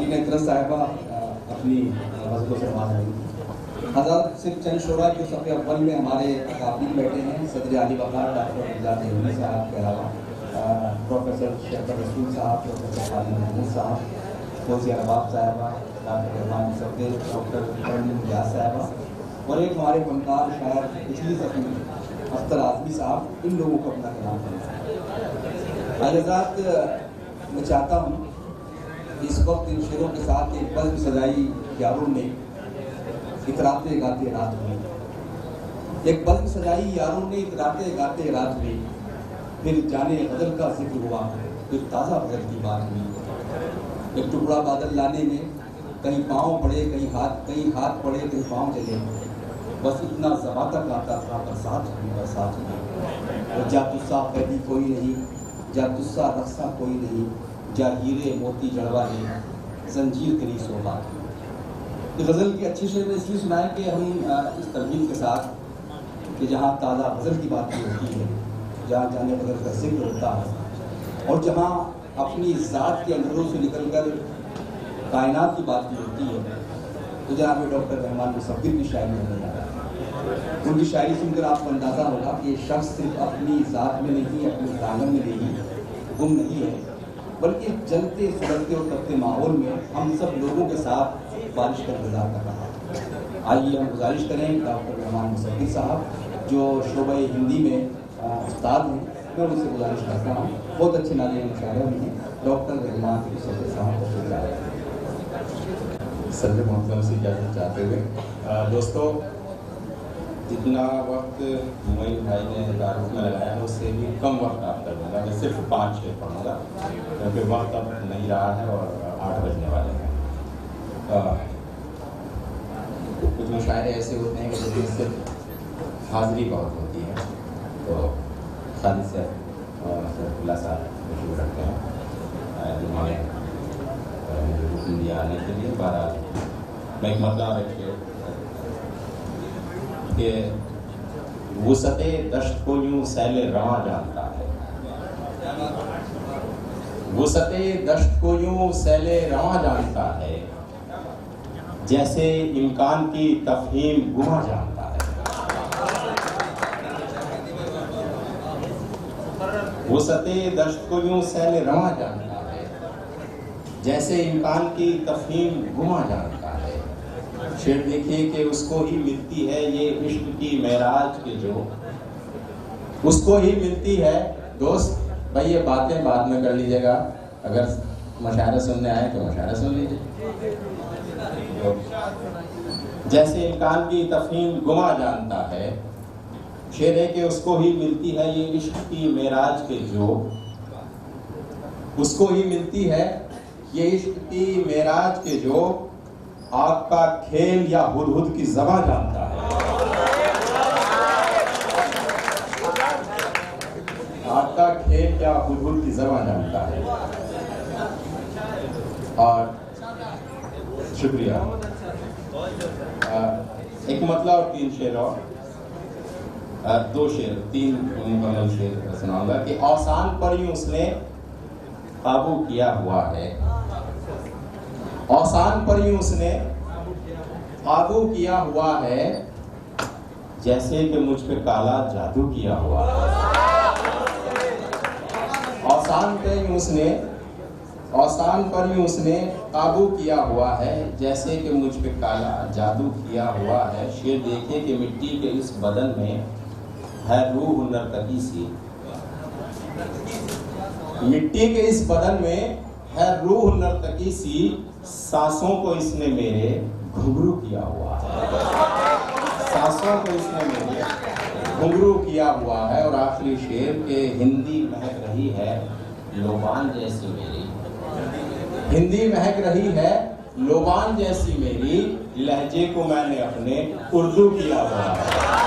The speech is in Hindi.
नाज़रीन इकरत साहिबा अपनी गज़लों से नवाज रही हैं। हज़रत सिर्फ चंद शोरा जो सफ़े अव्वल में हमारे काबिल बैठे हैं, सदर आली वक़ार डॉक्टर मिर्ज़ा देवनी साहब के अलावा प्रोफेसर शेखर रसूल साहब, प्रोफेसर खालिद महमूद साहब, फौजिया नवाब साहिबा, डॉक्टर रहमान मुसद्दिक, डॉक्टर नियाज़ साहिबा और एक हमारे फनकार शायर पिछली सफ़ी अख्तर आज़मी साहब, इन लोगों को अपना कलाम करना है। मैं चाहता हूँ कि इस वक्त इन शेरों के साथ एक बज़्म सजाई यारों ने इतराते गाते रात में, एक बज़्म सजाई यारों ने इतराते गाते रात में, फिर जाने गज़ल का जिक्र हुआ, फिर ताज़ा गज़ल की बात हुई। एक टुकड़ा बादल लाने में कहीं पाँव पड़े, कहीं हाथ पड़े, कहीं पाँव चले, बस इतना ज़बा तक आता था बरसात में। और जा तुस्सा पैदी कोई नहीं, जा तुस्सा रस्सा कोई नहीं, जा हीरे मोती जड़वा ले, जंजीर तेरी सोबा। ये गज़ल की अच्छी शेर इसलिए सुनाए कि हम इस तरमीम के साथ कि जहाँ ताज़ा गज़ल की बात होती है, जहाँ जाने गज़ल का जिक्र होता है और जहाँ अपनी ज़ात के अंदरों से निकल कर कायनात की बात भी होती है, तो जनाब डॉक्टर रहमान मुसद्दिक की शायरी होने लगा। उनकी शायरी सुनकर आपको अंदाज़ा होगा कि ये शख्स सिर्फ अपनी ज़ात में नहीं, अपने दामन में नहीं गुम नहीं है, बल्कि जलते सुलगते और तपते माहौल में हम सब लोगों के साथ बारिश का इंतज़ार कर रहा है। आइए हम गुजारिश करें डॉक्टर रहमान मुसद्दिक साहब जो शोबे हिंदी में उस्ताद हैं, मैं उनसे गुजारिश करता हूँ, बहुत अच्छे नाज़िर मुशायरा भी हैं, डॉक्टर रहमान मुसद्दिक साहब को शुक्रिया। सर मोहतरम से इजाज़त चाहते हुए दोस्तों, जितना वक्त मोइन भाई ने तारुफ में लगाया है उससे भी कम वक्त आप कर दूँगा। मैं सिर्फ 5 शेर पढ़ूँगा क्योंकि वक्त अब नहीं रहा है और 8 बजने वाले हैं। कुछ मुशायरे ऐसे होते हैं कि जिसमें सिर्फ हाज़िरी बहुत होती है, तो खालिद सर सरफुल्ला साहब मशहूर रखते हैं जिन्होंने हुक्म दिया आने के लिए। बहरहाल मैं एक मतलब रखिए कि वुसअते दश्त को यूं सैले रवां जानता है, वुसअते दश्त को यूं सैले रवां जानता है, जैसे इम्कान की तफहीम गुमा जानता है। वुसअते दश्त को यूं सैले रवां जानता है, जैसे इम्कान की तफहीम गुमा जानता है। शेर देखिए कि उसको ही मिलती है ये इश्क की मेराज के जो, उसको ही मिलती है। दोस्त भाई ये बातें बाद में कर लीजिएगा, अगर मशायरा सुनने आए तो मशायरा सुन लीजिए। तो जैसे इम्कान की तफहीम गुमा जानता है, शेर है कि उसको ही मिलती है ये इश्क की मेराज के जो, उसको ही मिलती है ये इश्क की मेराज के जो, आग का खेल या हुदहुद की ज़बां जानता है, आग का खेल या हुदहुद की ज़बां जानता है। और शुक्रिया। एक मतलब और 3 शेर और 2 शेर 3 मुकम्मल शेर सुनाऊंगा कि औसान पर यूं उसने काबू किया हुआ है, औसान पर यूं उसने काबू किया हुआ है, जैसे कि मुझ पे काला जादू किया हुआ है। औसान पर यूं उसने काबू किया हुआ है, जैसे कि मुझ पे काला जादू किया हुआ है। शेर देखिए कि मिट्टी के इस बदन में है रूह नर्तकी सी, मिट्टी के इस बदन में है रूह नर्तकी सी, सांसों को इसने मेरे घुंघरू किया हुआ है, सांसों को इसने मेरे घुंघरू किया हुआ है। और आखिरी शेर के हिंदी महक रही है लोबान जैसी मेरी, हिंदी महक रही है लोबान जैसी मेरी, लहजे को मैंने अपने उर्दू किया हुआ है।